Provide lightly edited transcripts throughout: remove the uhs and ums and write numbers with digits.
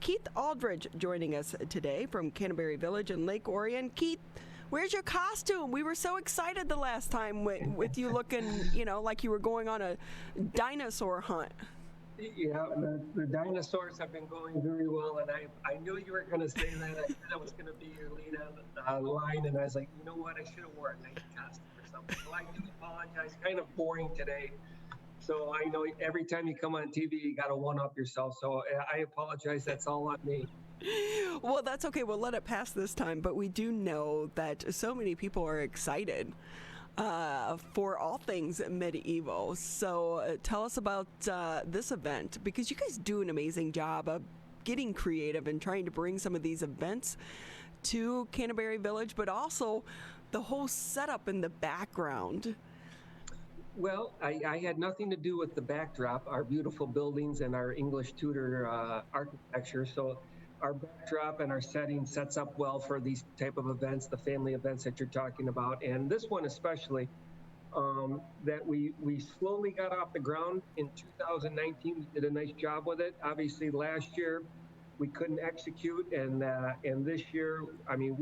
Keith Aldridge joining us today from Canterbury Village in Lake Orion. Keith, where's your costume? We were so excited the last time with you looking, like you were going on a dinosaur hunt. Yeah, the dinosaurs have been going very well, and I knew you were going to say that. I knew that was going to be your lead on line, and I was like, you know what? I should have worn a nice costume or something. So I do apologize. Kind of boring today. So I know every time you come on TV, you got to one-up yourself. So I apologize. That's all on me. Well, that's okay. We'll let it pass this time. But we do know that so many people are excited for all things medieval. So tell us about this event, because you guys do an amazing job of getting creative and trying to bring some of these events to Canterbury Village, but also the whole setup in the background. Well, I had nothing to do with the backdrop, our beautiful buildings and our English Tudor architecture. So our backdrop and our setting sets up well for these type of events, the family events that you're talking about. And this one especially, that we slowly got off the ground in 2019. We did a nice job with it. Obviously, last year we couldn't execute. And this year, I'm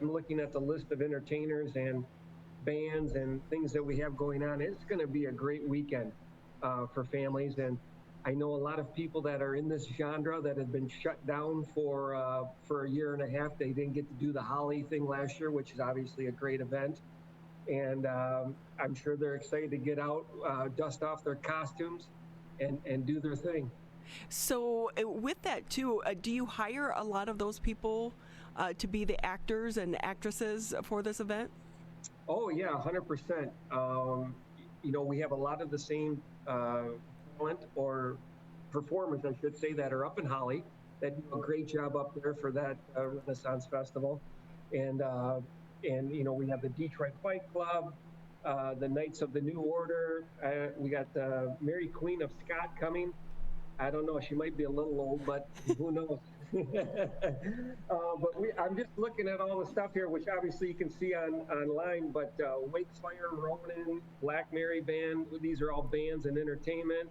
looking at the list of entertainers and bands and things that we have going on. It's going to be a great weekend for families. And I know a lot of people that are in this genre that have been shut down for a year and a half. They didn't get to do the Holly thing last year, which is obviously a great event. And I'm sure they're excited to get out, dust off their costumes, and do their thing. So with that too, do you hire a lot of those people to be the actors and actresses for this event? Oh yeah, 100%. We have a lot of the same talent or performers, I should say, that are up in Holly that do a great job up there for that Renaissance Festival. And we have the Detroit Fight Club, the Knights of the New Order. We got the Mary Queen of Scott coming. I don't know, she might be a little old, but who knows? But I'm just looking at all the stuff here, which obviously you can see online, but Wakefire, Ronin, Black Mary Band, these are all bands and entertainment.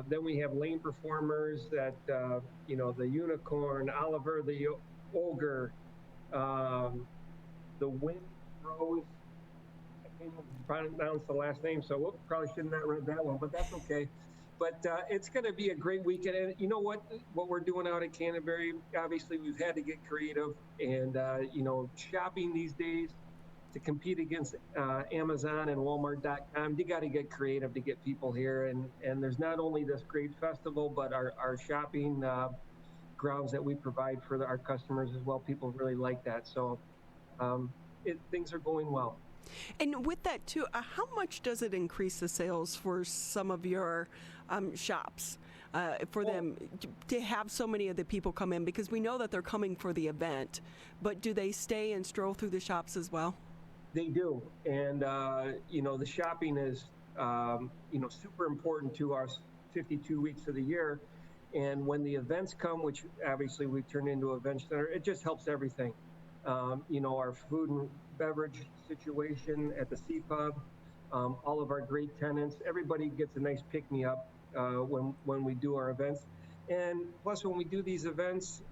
Then we have lane performers that, the Unicorn, Oliver the Ogre, the Wind Rose. I can't even pronounce the last name, so probably shouldn't have read that one, but that's okay. But it's going to be a great weekend. And you know what we're doing out at Canterbury, obviously we've had to get creative. And, shopping these days to compete against Amazon and Walmart.com, you got to get creative to get people here. And there's not only this great festival, but our shopping grounds that we provide for our customers as well. People really like that. So things are going well. And with that too, how much does it increase the sales for some of your shops for them to have so many of the people come in? Because we know that they're coming for the event, but do they stay and stroll through the shops as well? They do. And, the shopping is, super important to our 52 weeks of the year. And when the events come, which obviously we've turned into an event center, it just helps everything. Our food and beverage situation at the Sea Pub, all of our great tenants, everybody gets a nice pick-me-up when we do our events. And plus, when we do these events,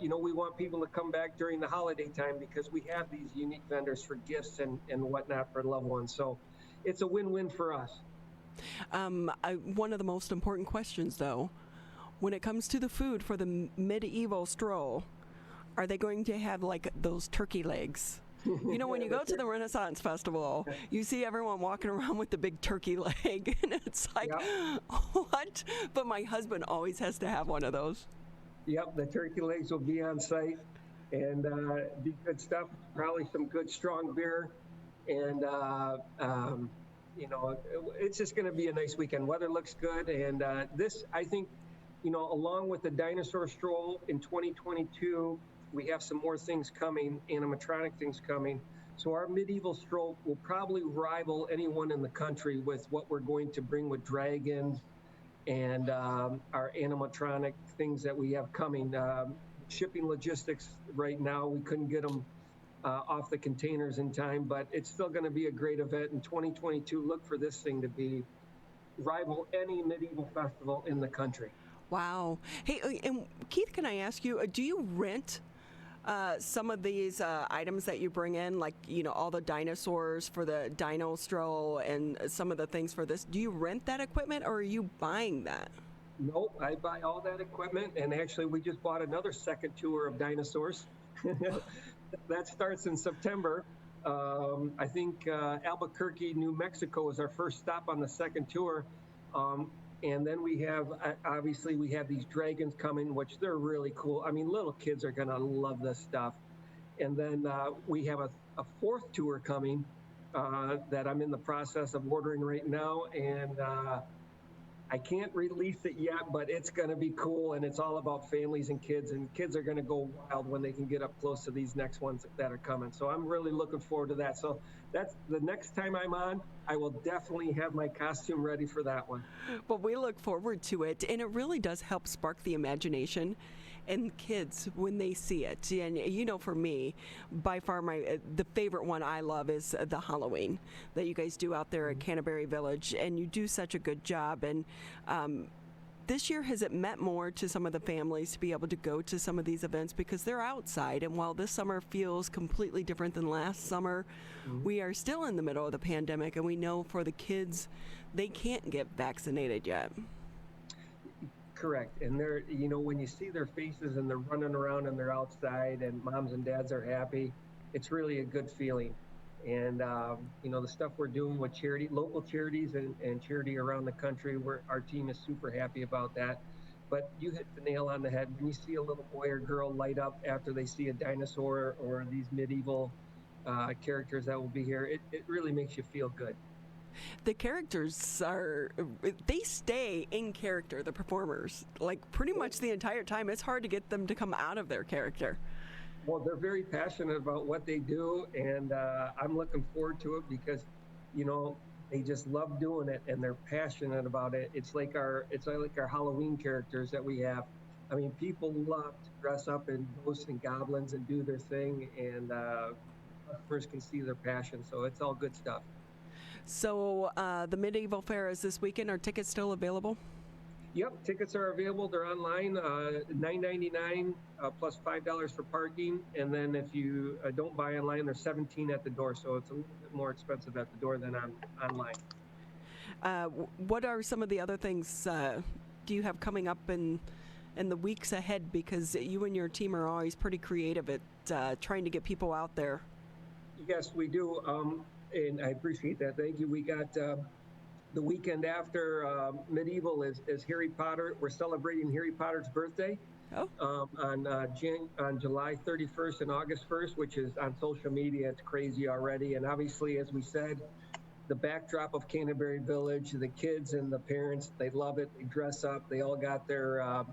we want people to come back during the holiday time because we have these unique vendors for gifts and whatnot for loved ones. So it's a win-win for us. One of the most important questions, though, when it comes to the food for the Medieval Stroll, are they going to have like those turkey legs? When you go to the Renaissance Festival, you see everyone walking around with the big turkey leg, and it's like, what? But my husband always has to have one of those. Yep, the turkey legs will be on site, and be good stuff. Probably some good strong beer, and it's just going to be a nice weekend. Weather looks good, and this, I think, along with the dinosaur stroll in 2022. We have some more things coming, animatronic things coming. So our medieval stroll will probably rival anyone in the country with what we're going to bring with dragons and our animatronic things that we have coming. Shipping logistics right now, we couldn't get them off the containers in time, but it's still going to be a great event in 2022. Look for this thing to be rival any medieval festival in the country. Wow. Hey, and Keith, can I ask you, do you rent some of these items that you bring in, like, all the dinosaurs for the Dino Stroll and some of the things for this? Do you rent that equipment or are you buying that? Nope, I buy all that equipment, and actually we just bought another second tour of dinosaurs. That starts in September. I think Albuquerque, New Mexico is our first stop on the second tour. And then we have, obviously, we have these dragons coming, which they're really cool. I mean, little kids are going to love this stuff. And then we have a fourth tour coming that I'm in the process of ordering right now. And I can't release it yet, but it's going to be cool. And it's all about families and kids are going to go wild when they can get up close to these next ones that are coming. So I'm really looking forward to that. So that's the next time I'm on, I will definitely have my costume ready for that one. Well, we look forward to it, and it really does help spark the imagination and kids when they see it. And for me, by far the favorite one I love is the Halloween that you guys do out there at Canterbury Village, and you do such a good job. And this year, has it meant more to some of the families to be able to go to some of these events because they're outside? And while this summer feels completely different than last summer, we are still in the middle of the pandemic, and we know for the kids, they can't get vaccinated yet. Correct. And they're, when you see their faces and they're running around and they're outside and moms and dads are happy, it's really a good feeling. And, the stuff we're doing with charity, local charities and charity around the country, our team is super happy about that. But you hit the nail on the head. When you see a little boy or girl light up after they see a dinosaur or these medieval characters that will be here, it really makes you feel good. The characters they stay in character, the performers, like pretty much the entire time. It's hard to get them to come out of their character. Well, they're very passionate about what they do, and I'm looking forward to it because, they just love doing it and they're passionate about it. It's like our Halloween characters that we have. I mean, people love to dress up in ghosts and goblins and do their thing, and customers can see their passion, so it's all good stuff. So the Medieval Fair is this weekend. Are tickets still available? Yep, tickets are available. They're online, $9.99 plus $5 for parking. And then if you don't buy online, they're $17 at the door. So it's a little bit more expensive at the door than online. What are some of the other things do you have coming up in the weeks ahead? Because you and your team are always pretty creative at trying to get people out there. Yes, we do. And I appreciate that. Thank you. We got the weekend after Medieval is Harry Potter. We're celebrating Harry Potter's birthday on July 31st and August 1st, which is on social media. It's crazy already. And obviously, as we said, the backdrop of Canterbury Village, the kids and the parents, they love it. They dress up. They all got their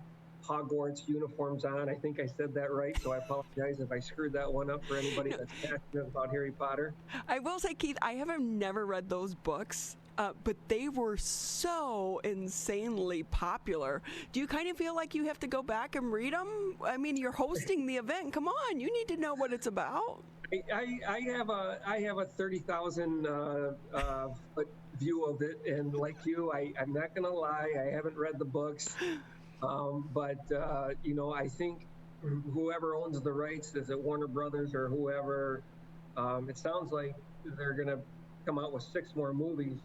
Hogwarts uniforms on. I think I said that right, so I apologize if I screwed that one up for anybody that's passionate about Harry Potter. I will say, Keith, I have never read those books, but they were so insanely popular. Do you kind of feel like you have to go back and read them? I mean, you're hosting the event. Come on, you need to know what it's about. I have a 30,000 foot view of it, and like you, I'm not going to lie, I haven't read the books. But I think whoever owns the rights, is it Warner Brothers or whoever, it sounds like they're going to come out with 6 more movies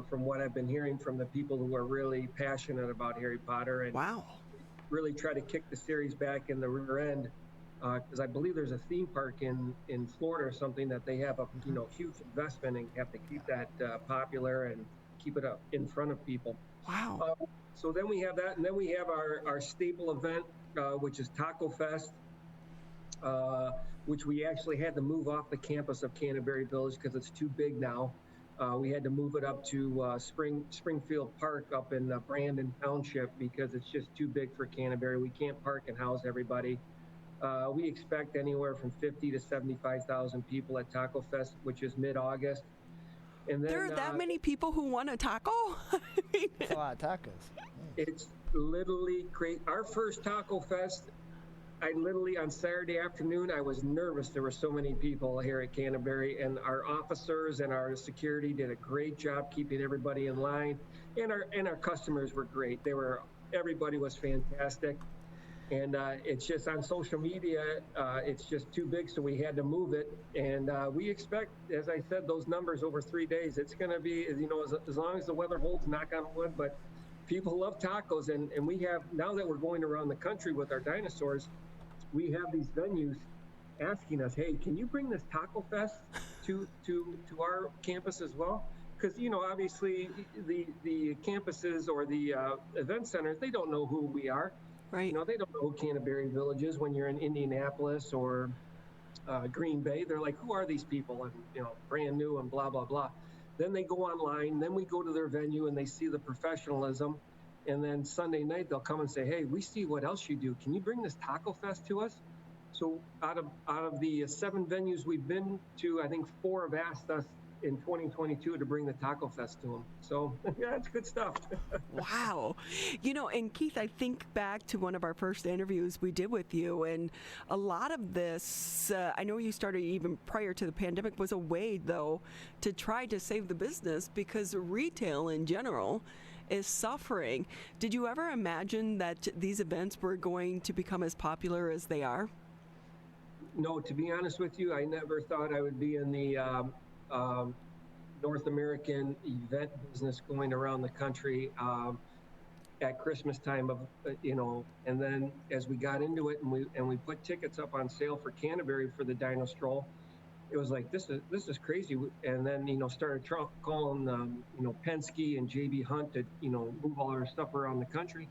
from what I've been hearing from the people who are really passionate about Harry Potter and really try to kick the series back in the rear end. Because I believe there's a theme park in Florida or something that they have a huge investment and have to keep that popular and keep it up in front of people. Wow. So then we have that, and then we have our staple event, which is Taco Fest, which we actually had to move off the campus of Canterbury Village because it's too big now. We had to move it up to Springfield Park up in Brandon Township because it's just too big for Canterbury. We can't park and house everybody. We expect anywhere from 50 to 75,000 people at Taco Fest, which is mid-August. And then, there are that many people who want a taco? I mean, it's a lot of tacos. It's literally great. Our first Taco Fest, on Saturday afternoon, I was nervous. There were so many people here at Canterbury, and our officers and our security did a great job keeping everybody in line. And our customers were great. They were everybody was fantastic. And it's just on social media, it's just too big, so we had to move it. And we expect, as I said, those numbers over 3 days. It's going to be, as long as the weather holds, knock on wood. But people love tacos, and we have, now that we're going around the country with our dinosaurs, we have these venues asking us, hey, can you bring this Taco Fest to our campus as well? Because, obviously the campuses or the event centers, they don't know who we are. Right. They don't know who Canterbury Village is when you're in Indianapolis or Green Bay. They're like, who are these people? And, brand new and blah, blah, blah. Then they go online. Then we go to their venue and they see the professionalism. And then Sunday night, they'll come and say, hey, we see what else you do. Can you bring this Taco Fest to us? So out of the 7 venues we've been to, I think 4 have asked us in 2022 to bring the Taco Fest to them. So yeah, it's good stuff. Wow. And Keith, I think back to one of our first interviews we did with you, and a lot of this, I know you started even prior to the pandemic, was a way, though, to try to save the business because retail in general is suffering. Did you ever imagine that these events were going to become as popular as they are? No, to be honest with you, I never thought I would be in the North American event business going around the country at Christmas time and then as we got into it and we put tickets up on sale for Canterbury for the Dino Stroll, it was like, this is crazy. And then, started calling, Penske and JB Hunt to, move all our stuff around the country.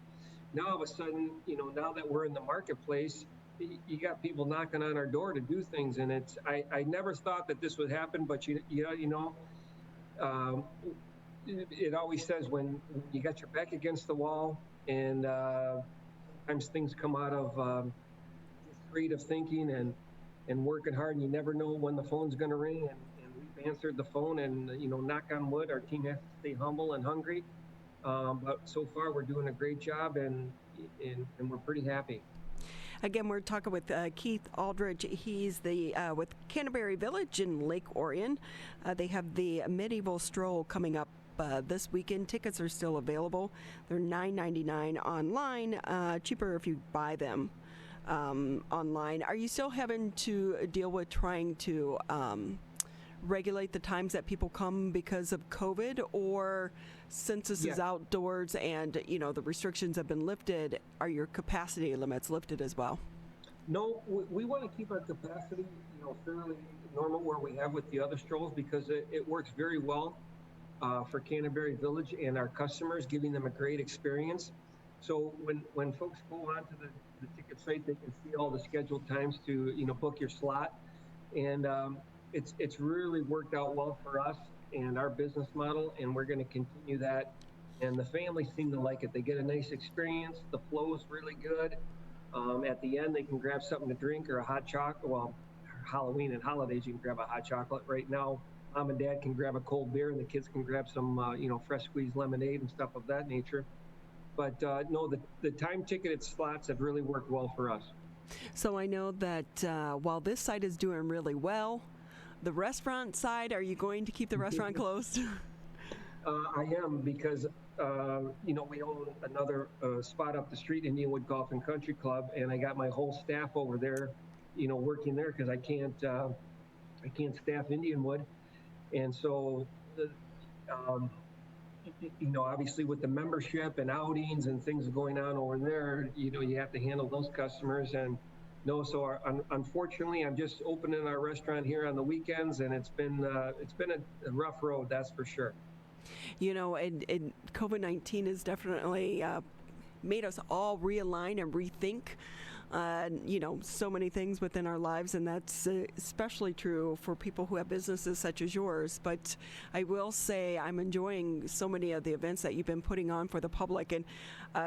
Now, all of a sudden, now that we're in the marketplace, you got people knocking on our door to do things. And I never thought that this would happen, but it always says when you got your back against the wall and sometimes things come out of creative thinking and working hard, and you never know when the phone's going to ring. And we've answered the phone, and knock on wood, our team has to stay humble and hungry. But so far, we're doing a great job, and we're pretty happy. Again, we're talking with Keith Aldridge. He's with Canterbury Village in Lake Orion. They have the Medieval Stroll coming up this weekend. Tickets are still available. They're $9.99 online, cheaper if you buy them online. Are you still having to deal with trying to regulate the times that people come because of COVID, or since this is outdoors and the restrictions have been lifted, are your capacity limits lifted as well? No, we want to keep our capacity fairly normal where we have with the other strolls, because it works very well for Canterbury Village and our customers, giving them a great experience. So when folks go onto the ticket site, they can see all the scheduled times to book your slot, and it's really worked out well for us and our business model, and we're going to continue that. And the families seem to like it. They get a nice experience. The flow is really good. At the end, they can grab something to drink or a hot chocolate. Well, Halloween and holidays, you can grab a hot chocolate. Right now, mom and dad can grab a cold beer, and the kids can grab some, fresh squeezed lemonade and stuff of that nature. But no, the time ticketed slots have really worked well for us. So I know that while this site is doing really well, the restaurant side, are you going to keep the restaurant closed? I am, because we own another spot up the street, Indianwood Golf and Country Club, and I got my whole staff over there, working there, because I can't staff Indianwood, and so obviously with the membership and outings and things going on over there, you have to handle those customers. And no, so unfortunately, I'm just opening our restaurant here on the weekends, and it's been a rough road, that's for sure. And COVID-19 has definitely made us all realign and rethink, so many things within our lives, and that's especially true for people who have businesses such as yours. But I will say I'm enjoying so many of the events that you've been putting on for the public, and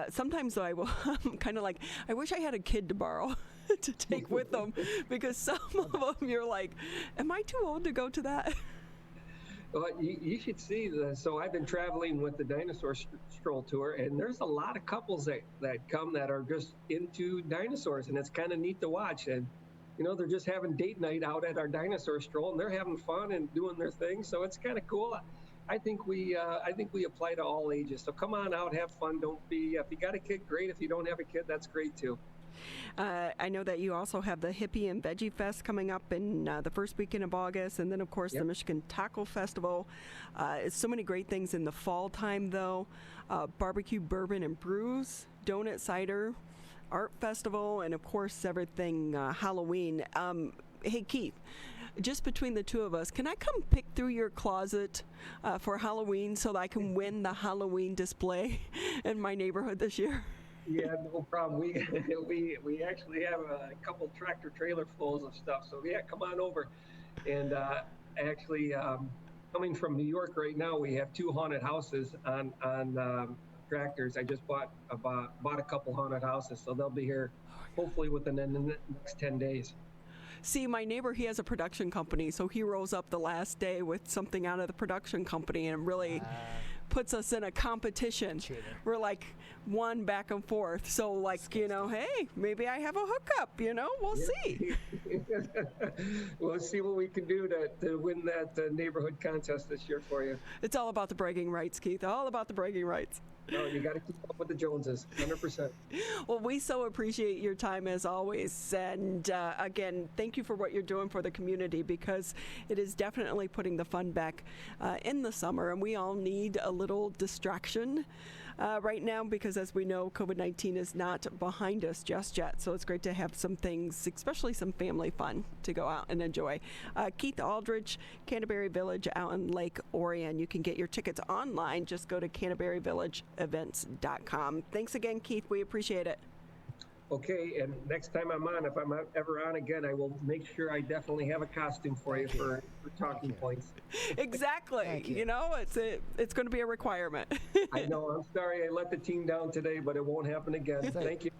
sometimes though I'm kind of like, I wish I had a kid to borrow to take with them, because some of them you're like, am I too old to go to that? Well, you should see so I've been traveling with the Dinosaur Stroll Tour, and there's a lot of couples that come that are just into dinosaurs, and it's kind of neat to watch. And they're just having date night out at our Dinosaur Stroll, and they're having fun and doing their thing, so it's kind of cool. I think we apply to all ages. So come on out, have fun. Don't be if you got a kid, great. If you don't have a kid, that's great too. I know that you also have the Hippie and Veggie Fest coming up in the first weekend of August, and then, of course, the Michigan Taco Festival. So many great things in the fall time, though. Barbecue, bourbon, and brews, donut cider, art festival, and, of course, everything Halloween. Hey, Keith, just between the two of us, can I come pick through your closet for Halloween so that I can win the Halloween display in my neighborhood this year? Yeah, no problem. We actually have a couple tractor trailer fulls of stuff. So yeah, come on over. And actually, coming from New York right now, we have 2 haunted houses on tractors. I just bought a couple haunted houses, so they'll be here hopefully within the next 10 days. See, my neighbor, he has a production company, so he rolls up the last day with something out of the production company, and really puts us in a competition. Cheater. We're like one back and forth. So like, hey, maybe I have a hookup, we'll see. We'll see what we can do to win that neighborhood contest this year for you. It's all about the bragging rights, Keith, all about the bragging rights. No, you got to keep up with the Joneses, 100%. Well, we so appreciate your time as always. And again, thank you for what you're doing for the community, because it is definitely putting the fun back in the summer. And we all need a little distraction right now, because as we know, COVID-19 is not behind us just yet. So it's great to have some things, especially some family fun to go out and enjoy. Keith Aldridge, Canterbury Village out in Lake Orion. You can get your tickets online. Just go to CanterburyVillageEvents.com. Thanks again, Keith. We appreciate it. Okay, and next time I'm on, if I'm ever on again, I will make sure I definitely have a costume for you for talking points. Exactly. It's going to be a requirement. I know. I'm sorry I let the team down today, but it won't happen again. Thank you.